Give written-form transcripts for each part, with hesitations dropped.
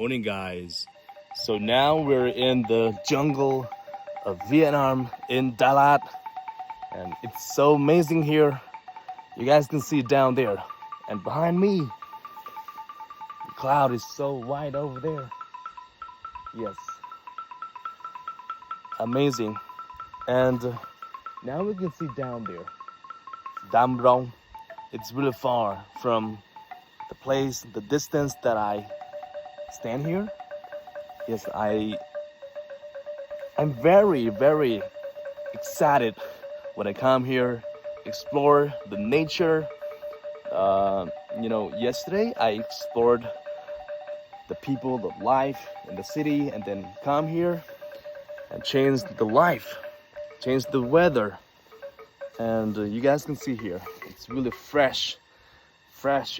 Morning, guys. So now we're in the jungle of Vietnam in Đà Lạt, and it's so amazing here. You guys can see it down there, and behind me, the cloud is so white over there. Yes, amazing. And now we can see down there, Đam Rông. It's really far from the place, the distance that I stand here. Yes, I'm very excited when I come here, explore the nature. Yesterday I explored the people, the life in the city, and then come here and change the life, change the weather. And you guys can see here, it's really fresh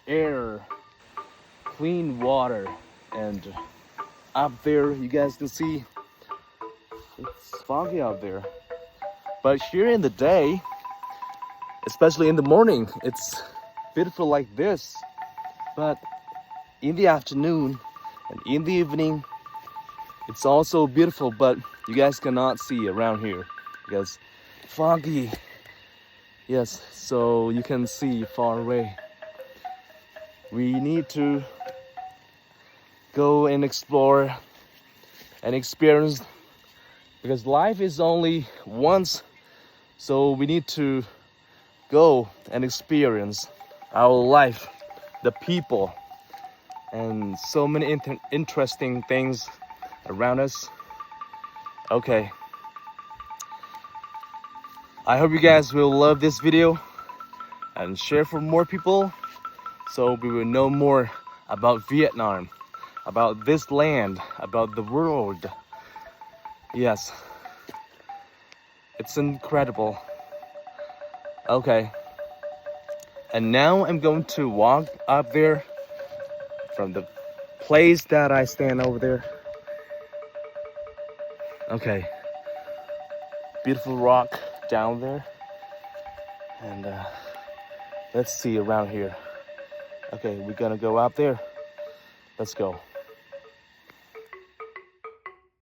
air, clean water, and up there you guys can see it's foggy out there. But here in the day, especially in the morning, it's beautiful like this. But in the afternoon and in the evening, it's also beautiful, but you guys cannot see around here because foggy. Yes, so you can see far away. We need to go and explore and experience, because life is only once, so we need to go and experience our life, the people, and so many interesting things around us. Okay, I hope you guys will love this video and share for more people, so we will know more about Vietnam, about this land, about the world. Yes, it's incredible. Okay, and now I'm going to walk up there from the place that I stand over there. Okay, beautiful rock down there, and let's see around here. Okay, we're gonna go up there. Let's go.